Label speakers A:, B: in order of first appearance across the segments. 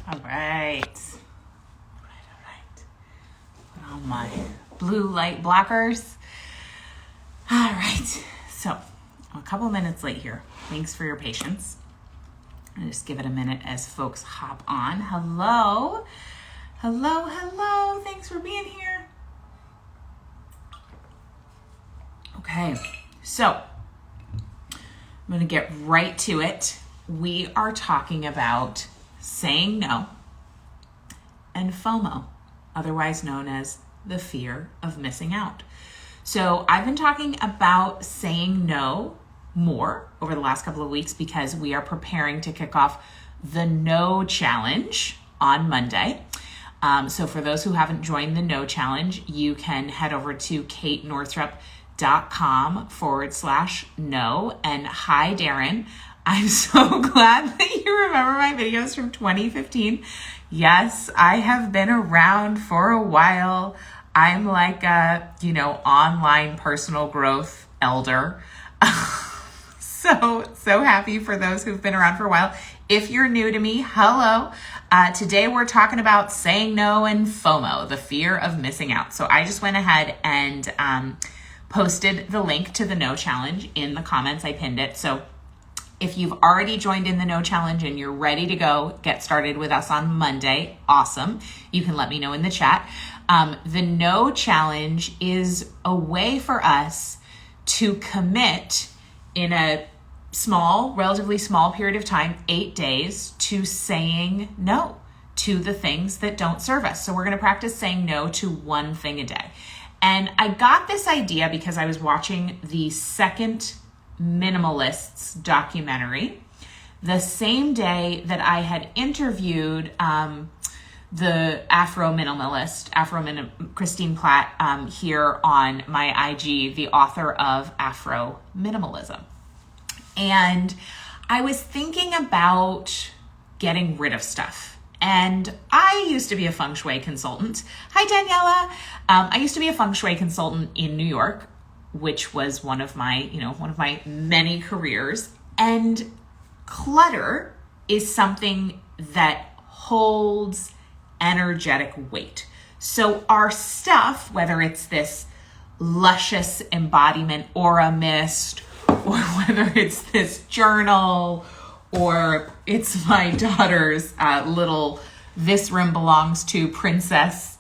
A: All right. Put on my blue light blockers. All right. So I'm a couple minutes late here. Thanks for your patience. I'll just give it a minute as folks hop on. Hello. Hello, hello. Thanks for being here. Okay. So I'm going to get right to it. We are talking about saying no and FOMO, otherwise known as the fear of missing out. So I've been talking about saying no more over the last couple of weeks because we are preparing to kick off the No Challenge on Monday. So for those who haven't joined the No Challenge, you can head over to katenorthrup.com/no. And hi, Darren. I'm so glad that you remember my videos from 2015. Yes, I have been around for a while. I'm like a, online personal growth elder. So happy for those who've been around for a while. If you're new to me, hello. Today we're talking about saying no and FOMO, the fear of missing out. So I just went ahead and posted the link to the No Challenge in the comments. I pinned it. So if you've already joined in the No Challenge and you're ready to go get started with us on Monday, awesome. You can let me know in the chat. The No Challenge is a way for us to commit in a relatively small period of time, 8 days, to saying no to the things that don't serve us. So we're going to practice saying no to one thing a day. And I got this idea because I was watching the second Minimalists documentary the same day that I had interviewed the Christine Platt here on my IG, the author of Afro Minimalism. And I was thinking about getting rid of stuff. And I used to be a feng shui consultant. Hi, Daniela. I used to be a feng shui consultant in New York, which was one of my many careers. And clutter is something that holds energetic weight. So our stuff, whether it's this luscious embodiment aura mist, or whether it's this journal, or it's my daughter's little "this room belongs to princess,"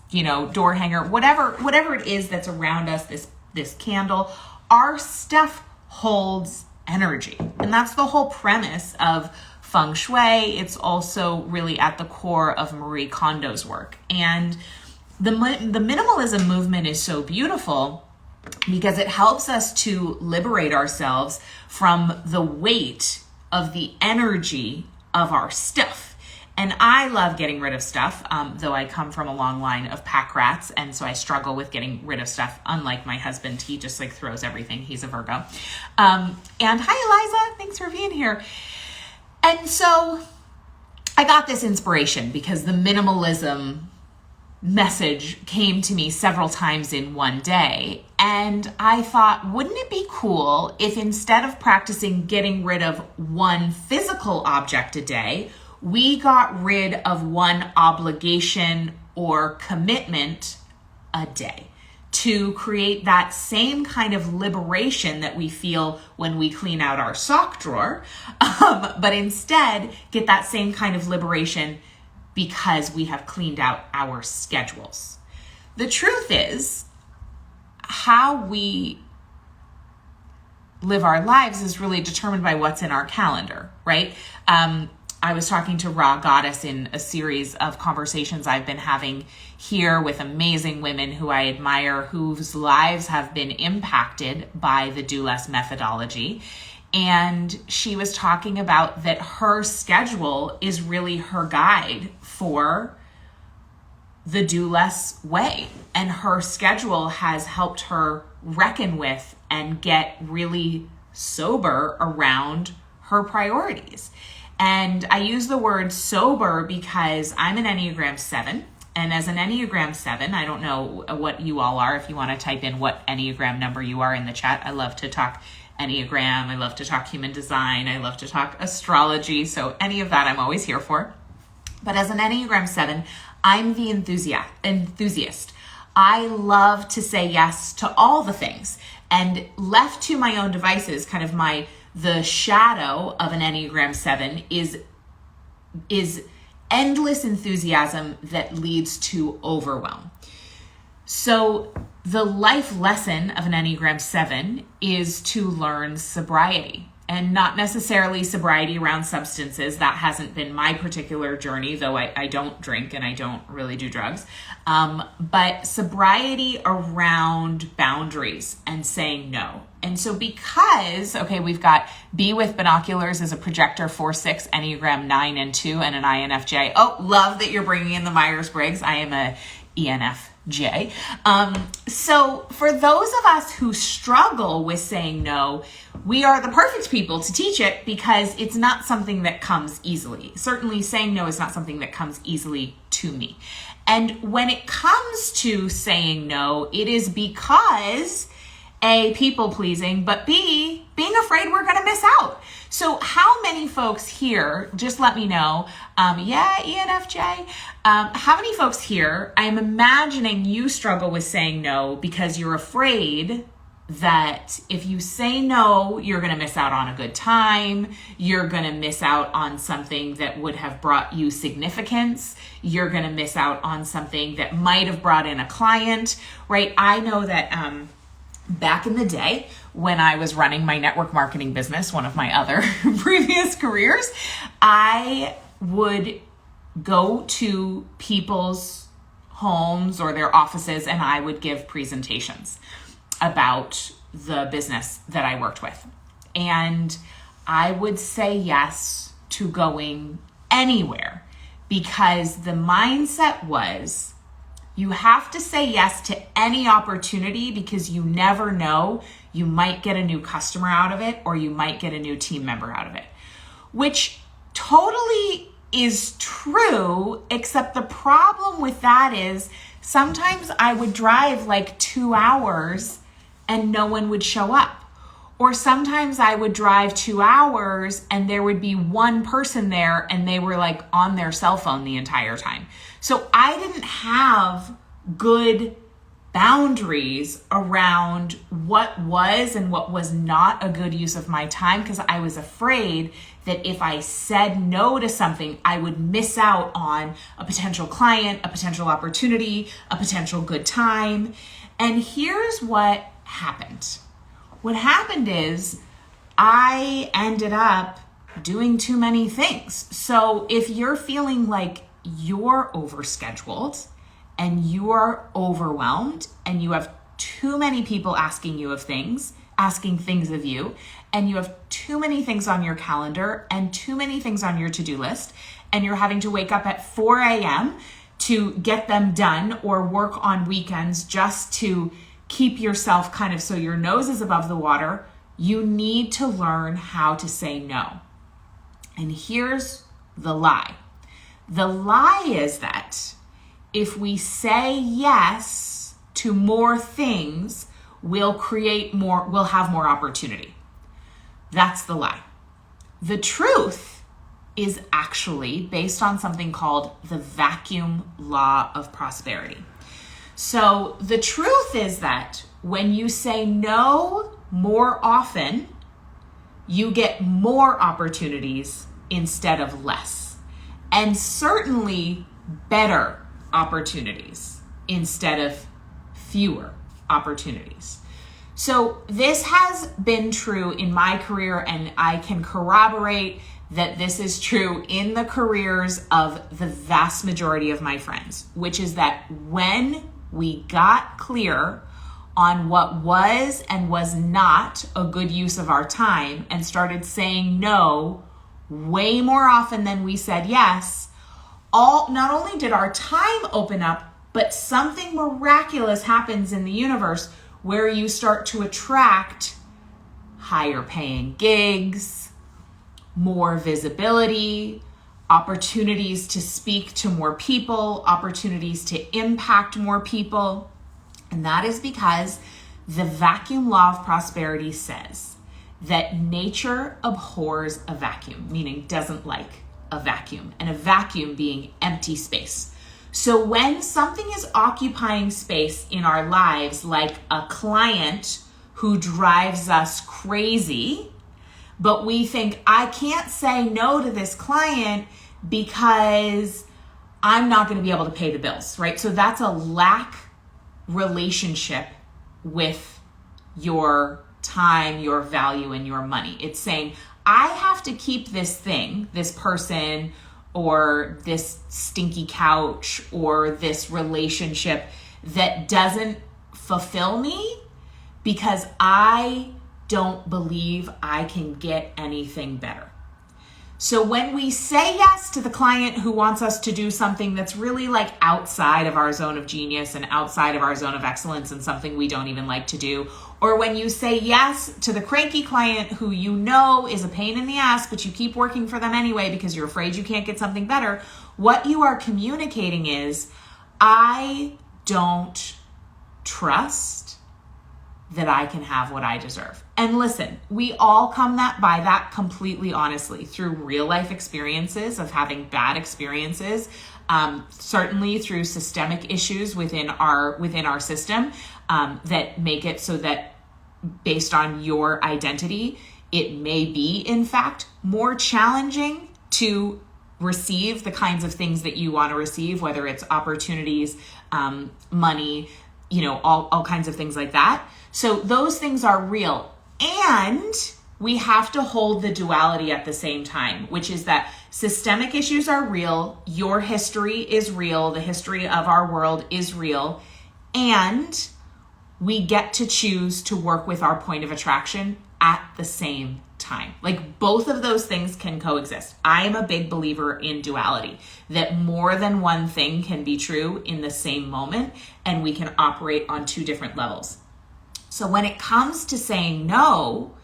A: door hanger, whatever it is that's around us, this candle, our stuff holds energy. And that's the whole premise of feng shui. It's also really at the core of Marie Kondo's work. And the minimalism movement is so beautiful because it helps us to liberate ourselves from the weight of the energy of our stuff. And I love getting rid of stuff, though I come from a long line of pack rats, and so I struggle with getting rid of stuff. Unlike my husband, he just throws everything. He's a Virgo. And hi, Eliza, thanks for being here. And so I got this inspiration because the minimalism message came to me several times in one day. And I thought, wouldn't it be cool if instead of practicing getting rid of one physical object a day, we got rid of one obligation or commitment a day to create that same kind of liberation that we feel when we clean out our sock drawer, but instead get that same kind of liberation because we have cleaned out our schedules. The truth is, how we live our lives is really determined by what's in our calendar, right? I was talking to Raw Goddess in a series of conversations I've been having here with amazing women who I admire, whose lives have been impacted by the Do Less methodology. And she was talking about that her schedule is really her guide for the Do Less way. And her schedule has helped her reckon with and get really sober around her priorities. And I use the word sober because I'm an Enneagram 7. And as an Enneagram 7, I don't know what you all are. If you want to type in what Enneagram number you are in the chat, I love to talk Enneagram. I love to talk human design. I love to talk astrology. So any of that I'm always here for. But as an Enneagram 7, I'm the enthusiast. I love to say yes to all the things. And left to my own devices, kind of the shadow of an Enneagram 7 is endless enthusiasm that leads to overwhelm. So the life lesson of an Enneagram 7 is to learn sobriety, and not necessarily sobriety around substances. That hasn't been my particular journey, though I don't drink and I don't really do drugs. But sobriety around boundaries and saying no. And so because, we've got B with binoculars as a projector 4-6, Enneagram 9 and 2, and an INFJ. Oh, love that you're bringing in the Myers-Briggs. I am a ENFJ. So for those of us who struggle with saying no, we are the perfect people to teach it because it's not something that comes easily. Certainly saying no is not something that comes easily to me. And when it comes to saying no, it is because A, people pleasing, but B, being afraid we're going to miss out. So how many folks here, just let me know, ENFJ, how many folks here, I'm imagining you struggle with saying no because you're afraid that if you say no, you're going to miss out on a good time, you're going to miss out on something that would have brought you significance, you're going to miss out on something that might have brought in a client, right? I know that back in the day when I was running my network marketing business, one of my other previous careers, I would go to people's homes or their offices and I would give presentations about the business that I worked with. And I would say yes to going anywhere because the mindset was you have to say yes to any opportunity because you never know, you might get a new customer out of it or you might get a new team member out of it, which totally is true, except the problem with that is sometimes I would drive like 2 hours and no one would show up. Or sometimes I would drive 2 hours and there would be one person there and they were like on their cell phone the entire time. So I didn't have good boundaries around what was and what was not a good use of my time because I was afraid that if I said no to something, I would miss out on a potential client, a potential opportunity, a potential good time. And here's what happened. What happened is I ended up doing too many things. So if you're feeling like you're overscheduled and you are overwhelmed and you have too many people asking things of you, and you have too many things on your calendar and too many things on your to-do list, and you're having to wake up at 4 a.m. to get them done or work on weekends just to keep yourself kind of so your nose is above the water, you need to learn how to say no. And here's the lie. The lie is that if we say yes to more things, we'll have more opportunity. That's the lie. The truth is actually based on something called the vacuum law of prosperity. So the truth is that when you say no more often, you get more opportunities instead of less, and certainly better opportunities instead of fewer opportunities. So this has been true in my career, and I can corroborate that this is true in the careers of the vast majority of my friends, which is that when we got clear on what was and was not a good use of our time and started saying no way more often than we said yes, not only did our time open up, but something miraculous happens in the universe where you start to attract higher paying gigs, more visibility, opportunities to speak to more people, opportunities to impact more people. And that is because the vacuum law of prosperity says that nature abhors a vacuum, meaning doesn't like a vacuum, and a vacuum being empty space. So when something is occupying space in our lives, like a client who drives us crazy, but we think, I can't say no to this client because I'm not going to be able to pay the bills, right? So that's a lack relationship with your time, your value, and your money. It's saying, I have to keep this thing, this person, or this stinky couch, or this relationship that doesn't fulfill me because I don't believe I can get anything better. So when we say yes to the client who wants us to do something that's really like outside of our zone of genius and outside of our zone of excellence and something we don't even like to do, or when you say yes to the cranky client who you know is a pain in the ass, but you keep working for them anyway because you're afraid you can't get something better, what you are communicating is, I don't trust that I can have what I deserve. And listen, we all come by that completely honestly through real life experiences of having bad experiences, certainly through systemic issues within our system that make it so that based on your identity, it may be in fact more challenging to receive the kinds of things that you want to receive, whether it's opportunities, money, all kinds of things like that. So those things are real. And we have to hold the duality at the same time, which is that systemic issues are real. Your history is real. The history of our world is real. And we get to choose to work with our point of attraction at the same time. Like both of those things can coexist. I am a big believer in duality, that more than one thing can be true in the same moment, and we can operate on two different levels. So when it comes to saying no,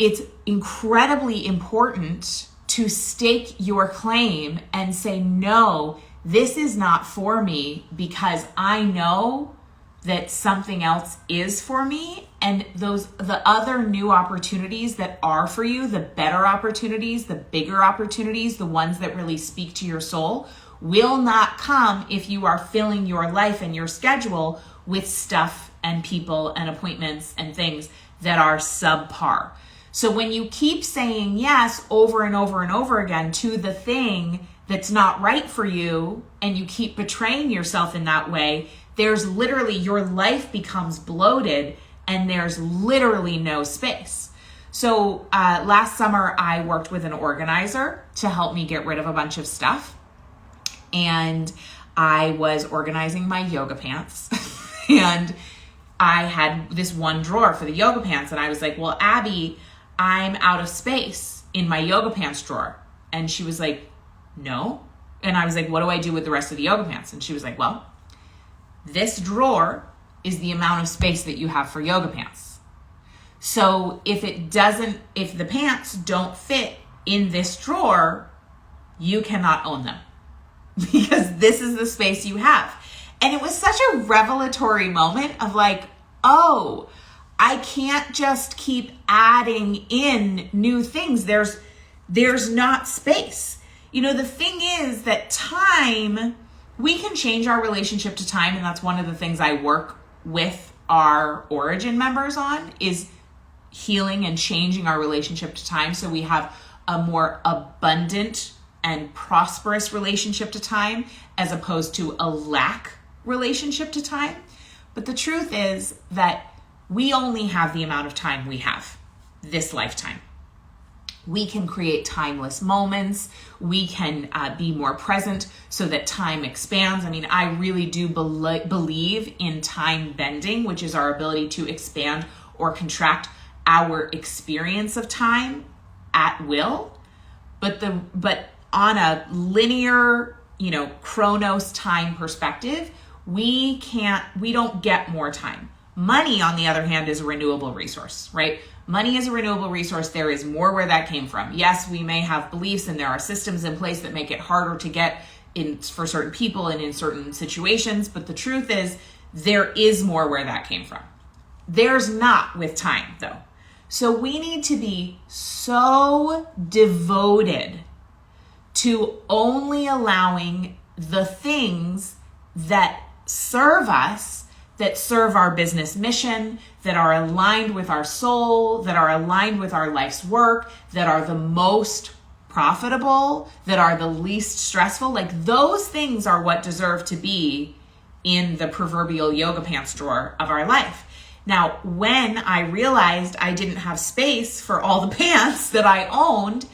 A: it's incredibly important to stake your claim and say, no, this is not for me because I know that something else is for me. And the other new opportunities that are for you, the better opportunities, the bigger opportunities, the ones that really speak to your soul, will not come if you are filling your life and your schedule with stuff and people and appointments and things that are subpar. So when you keep saying yes over and over and over again to the thing that's not right for you, and you keep betraying yourself in that way, there's literally, your life becomes bloated and there's literally no space. So last summer, I worked with an organizer to help me get rid of a bunch of stuff. And I was organizing my yoga pants and I had this one drawer for the yoga pants. And I was like, well, Abby, I'm out of space in my yoga pants drawer. And she was like, no. And I was like, what do I do with the rest of the yoga pants? And she was like, well, this drawer is the amount of space that you have for yoga pants. So if the pants don't fit in this drawer, you cannot own them because this is the space you have. And it was such a revelatory moment of like, oh, I can't just keep adding in new things. There's not space. The thing is that time, we can change our relationship to time. And that's one of the things I work with our Origin members on, is healing and changing our relationship to time. So we have a more abundant and prosperous relationship to time as opposed to a lack relationship to time. But the truth is that we only have the amount of time we have this lifetime. We can create timeless moments. We can be more present so that time expands. I mean, I really do believe in time bending, which is our ability to expand or contract our experience of time at will. But on a linear, chronos time perspective, we don't get more time. Money, on the other hand, is a renewable resource, right? Money is a renewable resource. There is more where that came from. Yes, we may have beliefs and there are systems in place that make it harder to get in for certain people and in certain situations. But the truth is, there is more where that came from. There's not with time, though. So we need to be so devoted to only allowing the things that serve us, that serve our business mission, that are aligned with our soul, that are aligned with our life's work, that are the most profitable, that are the least stressful. Like those things are what deserve to be in the proverbial yoga pants drawer of our life. Now, when I realized I didn't have space for all the pants that I owned,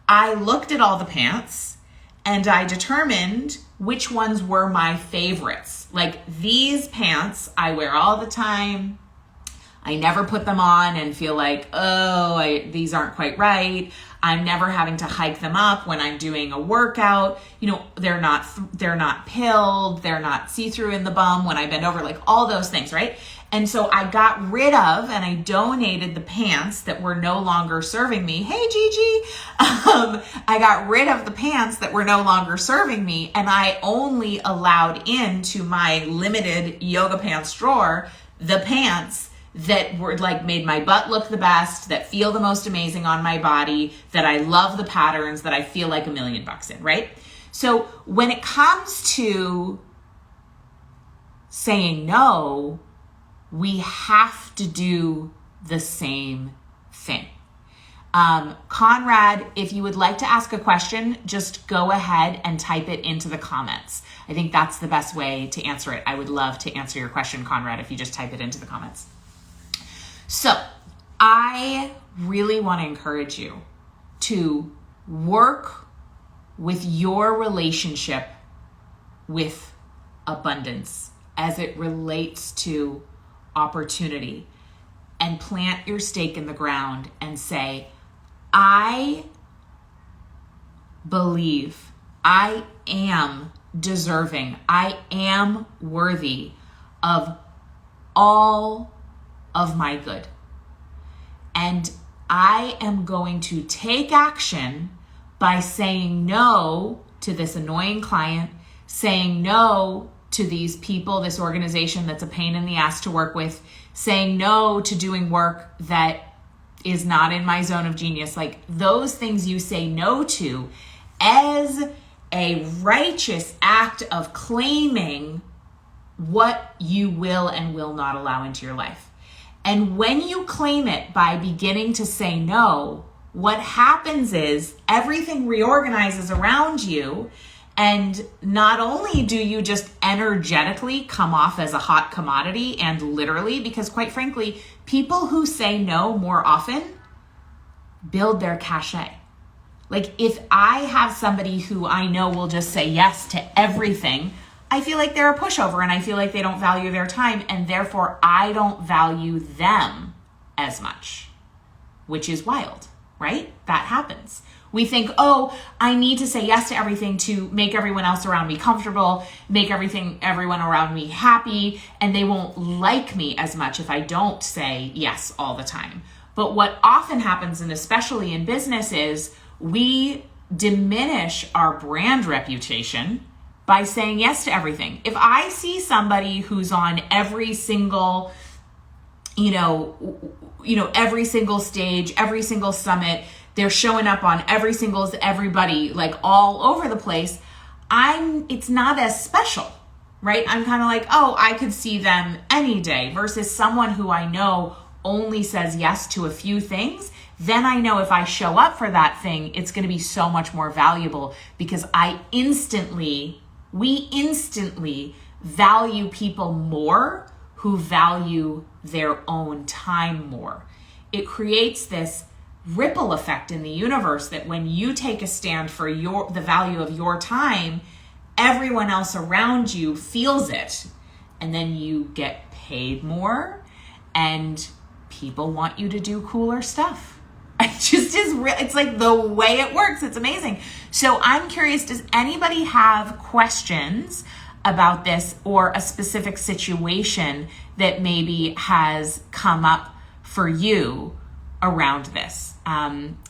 A: I looked at all the pants and I determined which ones were my favorites. Like these pants I wear all the time. I never put them on and feel like, these aren't quite right. I'm never having to hike them up when I'm doing a workout. They're not pilled. They're not see-through in the bum when I bend over, like all those things, right? And so I got rid of and I donated the pants that were no longer serving me. Hey, Gigi. I got rid of the pants that were no longer serving me, and I only allowed into my limited yoga pants drawer the pants that were like made my butt look the best, that feel the most amazing on my body, that I love the patterns, that I feel like $1 million in, right? So when it comes to saying no, we have to do the same thing. Conrad, if you would like to ask a question, just go ahead and type it into the comments. I think that's the best way to answer it. I would love to answer your question, Conrad, if you just type it into the comments. So I really want to encourage you to work with your relationship with abundance as it relates to opportunity, and plant your stake in the ground and say, I believe I am deserving, I am worthy of all of my good. And I am going to take action by saying no to this annoying client, saying no to these people, this organization that's a pain in the ass to work with, saying no to doing work that is not in my zone of genius. Like those things you say no to as a righteous act of claiming what you will and will not allow into your life. And when you claim it by beginning to say no, what happens is everything reorganizes around you. And not only do you just energetically come off as a hot commodity, and literally, because quite frankly, people who say no more often build their cachet. Like if I have somebody who I know will just say yes to everything, I feel like they're a pushover and I feel like they don't value their time, and therefore I don't value them as much, which is wild, right? That happens. We think, I need to say yes to everything to make everyone else around me comfortable, make everyone around me happy, and they won't like me as much if I don't say yes all the time. But what often happens, and especially in business, is we diminish our brand reputation by saying yes to everything. If I see somebody who's on every single, every single stage, every single summit, they're showing up on everybody, like all over the place, it's not as special, right? I'm kind of like, I could see them any day, versus someone who I know only says yes to a few things. Then I know if I show up for that thing, it's going to be so much more valuable, because we instantly value people more who value their own time more. It creates this ripple effect in the universe that when you take a stand for the value of your time, everyone else around you feels it, and then you get paid more and people want you to do cooler stuff. It just is it's like the way it works. It's amazing. So I'm curious, does anybody have questions about this or a specific situation that maybe has come up for you around this?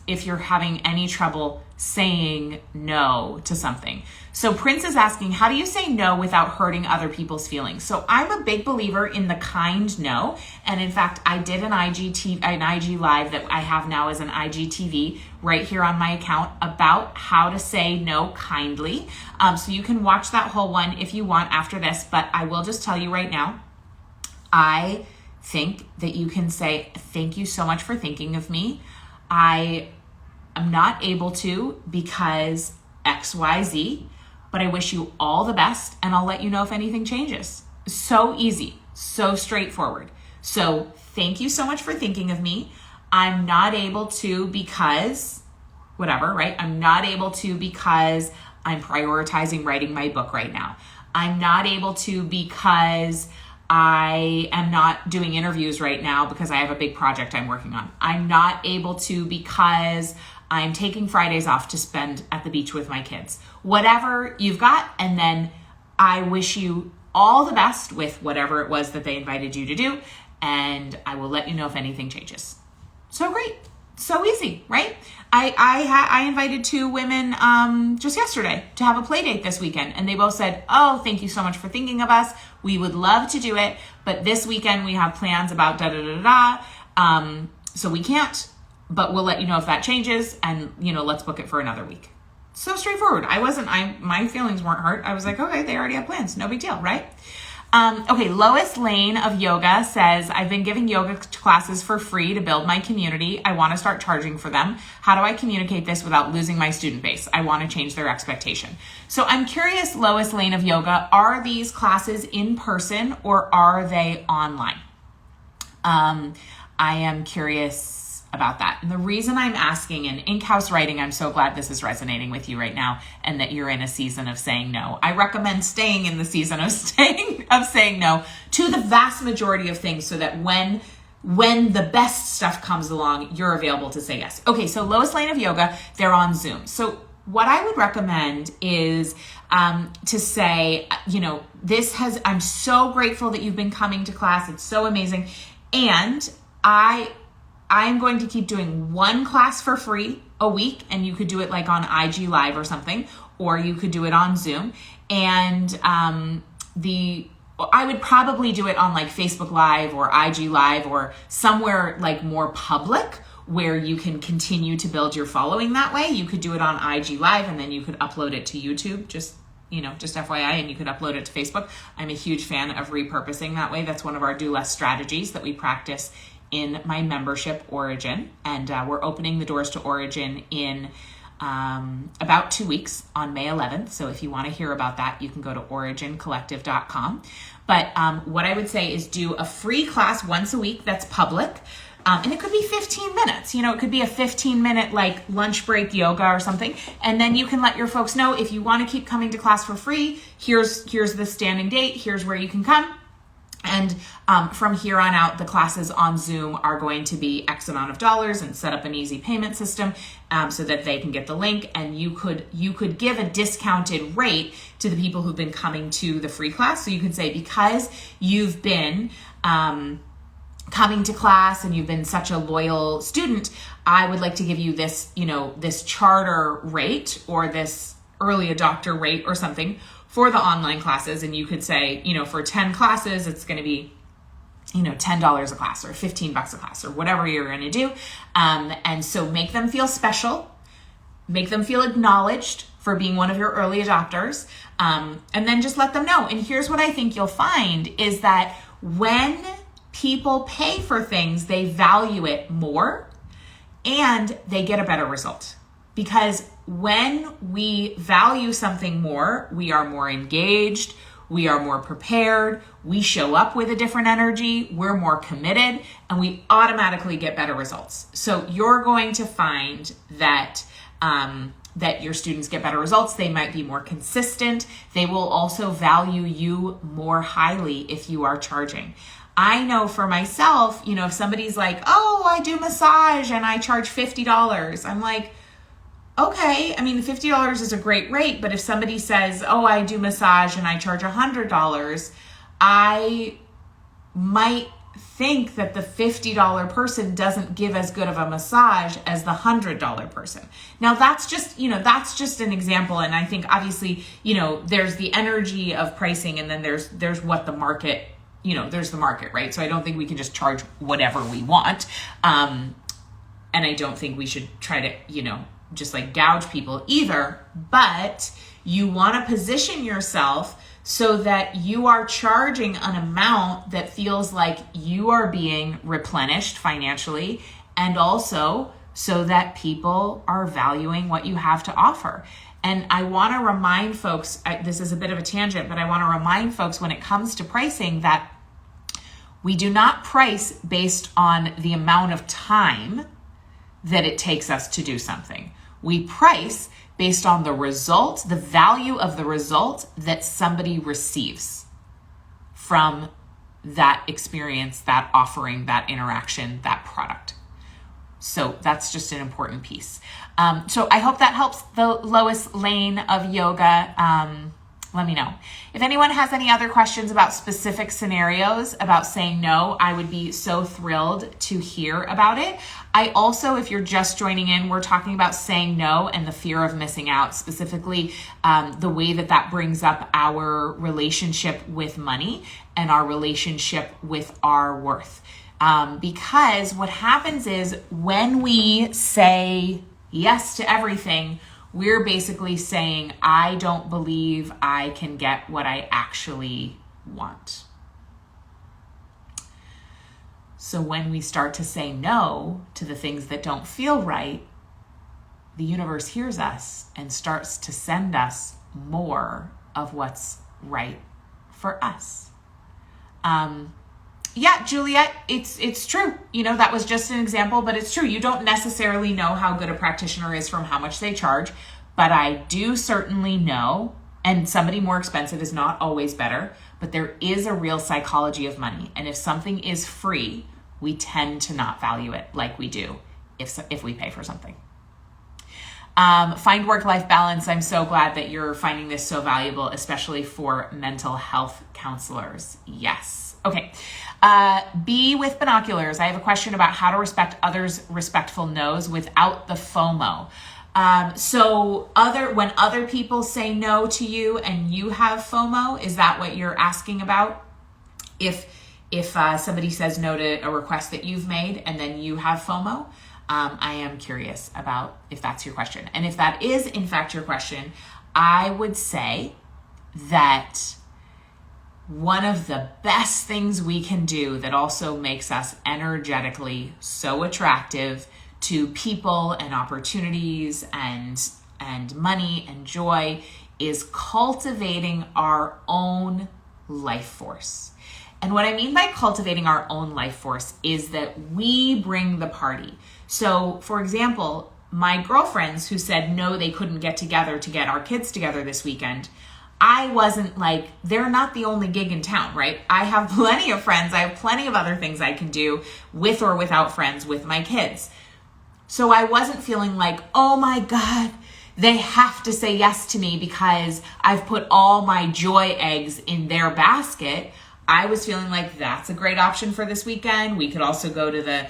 A: If you're having any trouble saying no to something. So Prince is asking, how do you say no without hurting other people's feelings? So I'm a big believer in the kind no. And in fact, I did an IG live that I have now as an IGTV right here on my account about how to say no kindly. So you can watch that whole one if you want after this, but I will just tell you right now, I think that you can say, thank you so much for thinking of me. I'm not able to because XYZ, but I wish you all the best and I'll let you know if anything changes. So easy, so straightforward. So thank you so much for thinking of me. I'm not able to because whatever, right? I'm not able to because I'm prioritizing writing my book right now. I'm not able to because I am not doing interviews right now because I have a big project I'm working on. I'm not able to because I'm taking Fridays off to spend at the beach with my kids. Whatever you've got, and then I wish you all the best with whatever it was that they invited you to do, and I will let you know if anything changes. So great. So easy, right? I invited 2 women just yesterday to have a play date this weekend, and they both said, oh, thank you so much for thinking of us. We would love to do it, but this weekend we have plans about da-da-da-da-da, so we can't, but we'll let you know if that changes, and, let's book it for another week. So straightforward. My feelings weren't hurt. I was like, okay, they already have plans. No big deal, right? Okay, Lois Lane of Yoga says, I've been giving yoga classes for free to build my community. I want to start charging for them. How do I communicate this without losing my student base? I want to change their expectation. So I'm curious, Lois Lane of Yoga, are these classes in person or are they online? I am curious about that. And the reason I'm asking, in Inkhouse Writing, I'm so glad this is resonating with you right now and that you're in a season of saying no. I recommend staying in the season of saying no to the vast majority of things so that when the best stuff comes along, you're available to say yes. Okay, so Lois Lane of Yoga, they're on Zoom. So what I would recommend is to say, I'm so grateful that you've been coming to class. It's so amazing. And I'm going to keep doing 1 class for free a week, and you could do it like on IG Live or something, or you could do it on Zoom. And I would probably do it on like Facebook Live or IG Live or somewhere like more public where you can continue to build your following that way. You could do it on IG Live and then you could upload it to YouTube, just FYI, and you could upload it to Facebook. I'm a huge fan of repurposing that way. That's one of our do less strategies that we practice in my membership, Origin. And we're opening the doors to Origin in about 2 weeks on May 11th. So if you want to hear about that, you can go to origincollective.com. But what I would say is do a free class once a week that's public. And it could be 15 minutes. It could be a 15-minute like lunch break yoga or something. And then you can let your folks know if you want to keep coming to class for free, here's the standing date, here's where you can come. And from here on out, the classes on Zoom are going to be X amount of dollars, and set up an easy payment system so that they can get the link. And you could give a discounted rate to the people who've been coming to the free class. So you could say, because you've been coming to class and you've been such a loyal student, I would like to give you this, this charter rate or this early adopter rate or something for the online classes. And you could say, for 10 classes, it's going to be, $10 a class or $15 a class or whatever you're going to do. And so make them feel special, make them feel acknowledged for being one of your early adopters. And then just let them know. And here's what I think you'll find is that when people pay for things, they value it more and they get a better result. Because when we value something more, we are more engaged, we are more prepared, we show up with a different energy, we're more committed, and we automatically get better results. So you're going to find that that your students get better results. They might be more consistent. They will also value you more highly if you are charging. I know for myself, if somebody's like, oh, I do massage and I charge $50, I'm like, okay, $50 is a great rate, but if somebody says, oh, I do massage and I charge $100, I might think that the $50 person doesn't give as good of a massage as the $100 person. Now that's just an example. And I think obviously, there's the energy of pricing, and then there's what the market, there's the market, right? So I don't think we can just charge whatever we want. And I don't think we should try to, just like gouge people either, but you want to position yourself so that you are charging an amount that feels like you are being replenished financially, and also so that people are valuing what you have to offer. And I want to remind folks, this is a bit of a tangent, but I want to remind folks when it comes to pricing that we do not price based on the amount of time that it takes us to do something. We price based on the result, the value of the result that somebody receives from that experience, that offering, that interaction, that product. So that's just an important piece. So I hope that helps the Lois Lane of yoga. Let me know. If anyone has any other questions about specific scenarios about saying no, I would be so thrilled to hear about it. I also, if you're just joining in, we're talking about saying no and the fear of missing out, specifically the way that brings up our relationship with money and our relationship with our worth. Because what happens is when we say yes to everything, we're basically saying, I don't believe I can get what I actually want. So when we start to say no to the things that don't feel right, the universe hears us and starts to send us more of what's right for us. Yeah, Juliet, it's true. That was just an example, but it's true. You don't necessarily know how good a practitioner is from how much they charge, but I do certainly know, and somebody more expensive is not always better, but there is a real psychology of money. And if something is free, we tend to not value it like we do if we pay for something. Find work-life balance. I'm so glad that you're finding this so valuable, especially for mental health counselors. Yes. Okay. B with binoculars. I have a question about how to respect others' respectful no's without the FOMO. So when other people say no to you and you have FOMO, is that what you're asking about? If somebody says no to a request that you've made and then you have FOMO, I am curious about if that's your question. And if that is in fact your question, I would say that one of the best things we can do that also makes us energetically so attractive to people and opportunities and money and joy is cultivating our own life force. And what I mean by cultivating our own life force is that we bring the party. So, for example, my girlfriends who said no, they couldn't get together to get our kids together this weekend, I wasn't like, they're not the only gig in town, right? I have plenty of friends. I have plenty of other things I can do with or without friends with my kids. So I wasn't feeling like, oh my God, they have to say yes to me because I've put all my joy eggs in their basket. I was feeling like that's a great option for this weekend. We could also go to the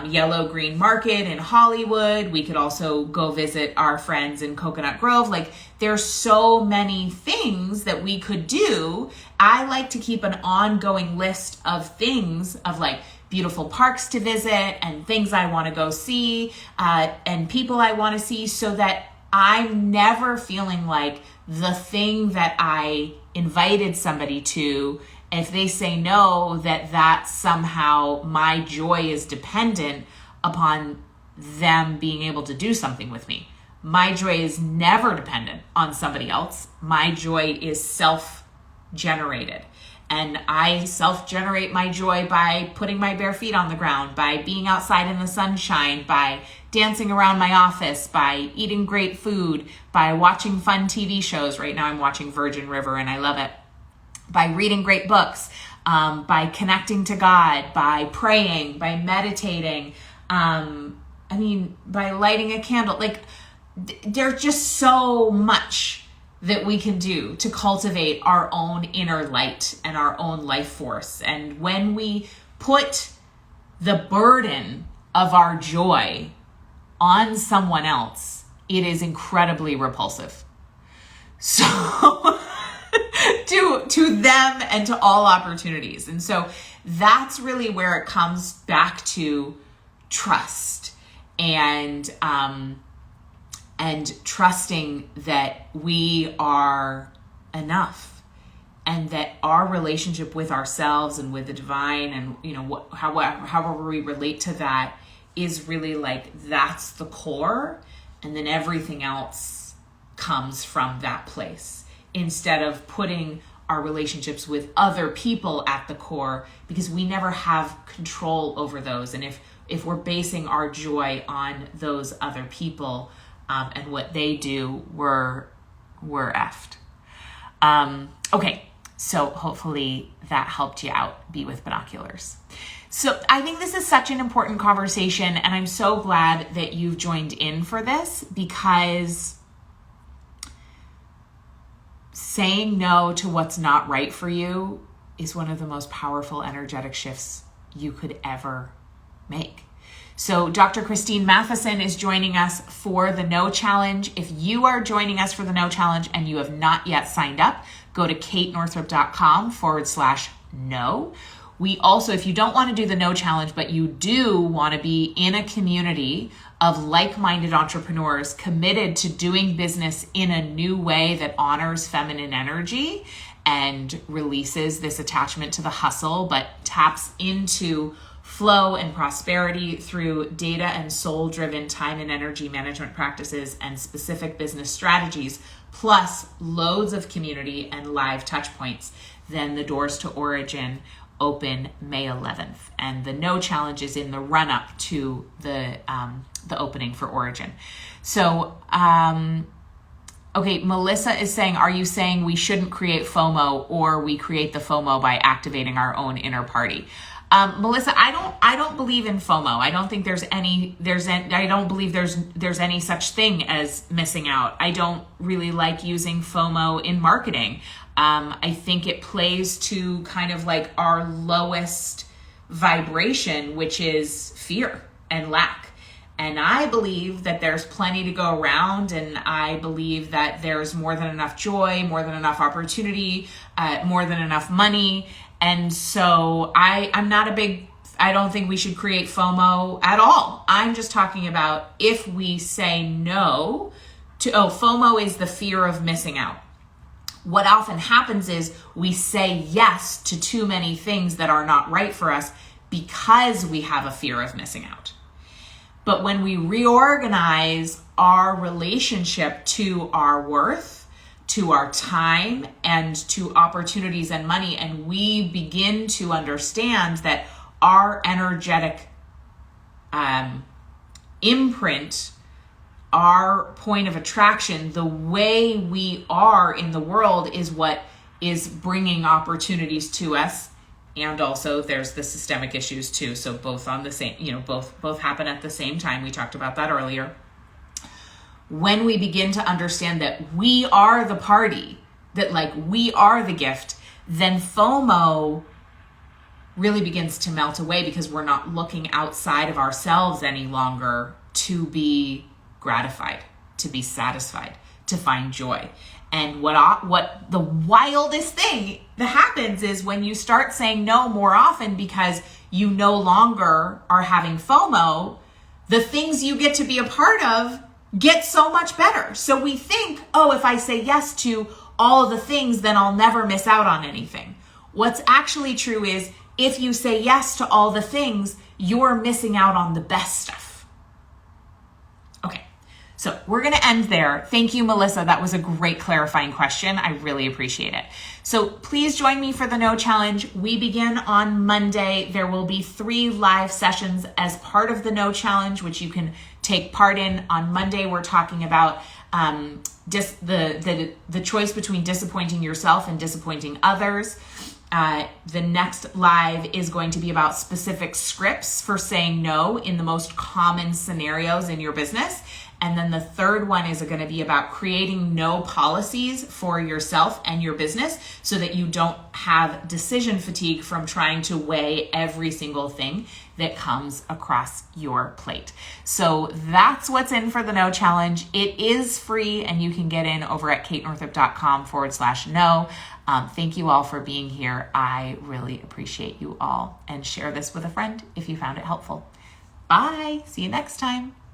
A: Yellow Green Market in Hollywood. We could also go visit our friends in Coconut Grove. Like, there's so many things that we could do. I like to keep an ongoing list of things of like beautiful parks to visit and things I want to go see and people I want to see, so that I'm never feeling like the thing that I invited somebody to, if they say no, that somehow my joy is dependent upon them being able to do something with me. My joy is never dependent on somebody else. My joy is self-generated. And I self-generate my joy by putting my bare feet on the ground, by being outside in the sunshine, by dancing around my office, by eating great food, by watching fun TV shows. Right now I'm watching Virgin River and I love it. By reading great books, by connecting to God, by praying, by meditating, by lighting a candle. Like, there's just so much that we can do to cultivate our own inner light and our own life force. And when we put the burden of our joy on someone else, it is incredibly repulsive. So to them and to all opportunities. And so that's really where it comes back to trust and trusting that we are enough, and that our relationship with ourselves and with the divine and, you know, however we relate to that is really like, that's the core. And then everything else comes from that place, instead of putting our relationships with other people at the core, because we never have control over those. And if we're basing our joy on those other people and what they do, we're effed. Okay, so hopefully that helped you out. Be with binoculars. So I think this is such an important conversation, and I'm so glad that you've joined in for this, because saying no to what's not right for you is one of the most powerful energetic shifts you could ever make. So Dr. Christine Matheson is joining us for the No Challenge. If you are joining us for the No Challenge and you have not yet signed up, go to katenorthrup.com/no. We also, if you don't want to do the No Challenge, but you do want to be in a community of like-minded entrepreneurs committed to doing business in a new way that honors feminine energy and releases this attachment to the hustle, but taps into flow and prosperity through data and soul-driven time and energy management practices and specific business strategies, plus loads of community and live touch points, then the doors to Origin open May 11th. And the No Challenge is in the run-up to the opening for Origin. So, okay, Melissa is saying, are you saying we shouldn't create FOMO, or we create the FOMO by activating our own inner party? Melissa, I don't believe in FOMO. I don't think I don't believe there's any such thing as missing out. I don't really like using FOMO in marketing. I think it plays to kind of like our lowest vibration, which is fear and lack. And I believe that there's plenty to go around, and I believe that there's more than enough joy, more than enough opportunity, more than enough money. And so I don't think we should create FOMO at all. I'm just talking about if we say no to, FOMO is the fear of missing out. What often happens is we say yes to too many things that are not right for us because we have a fear of missing out. But when we reorganize our relationship to our worth, to our time, and to opportunities and money, and we begin to understand that our energetic imprint, our point of attraction, the way we are in the world is what is bringing opportunities to us. And also there's the systemic issues too. So both on the same, both happen at the same time. We talked about that earlier. When we begin to understand that we are the party, that like we are the gift, then FOMO really begins to melt away, because we're not looking outside of ourselves any longer to be gratified, to be satisfied, to find joy. And what the wildest thing that happens is when you start saying no more often because you no longer are having FOMO, the things you get to be a part of get so much better. So we think, if I say yes to all the things, then I'll never miss out on anything. What's actually true is if you say yes to all the things, you're missing out on the best stuff. So we're going to end there. Thank you, Melissa. That was a great clarifying question. I really appreciate it. So please join me for the No Challenge. We begin on Monday. There will be 3 live sessions as part of the No Challenge, which you can take part in. On Monday, we're talking about the choice between disappointing yourself and disappointing others. The next live is going to be about specific scripts for saying no in the most common scenarios in your business. And then the third one is going to be about creating no policies for yourself and your business so that you don't have decision fatigue from trying to weigh every single thing that comes across your plate. So that's what's in for the No Challenge. It is free and you can get in over at katenorthrup.com/no. Thank you all for being here. I really appreciate you all, and share this with a friend if you found it helpful. Bye. See you next time.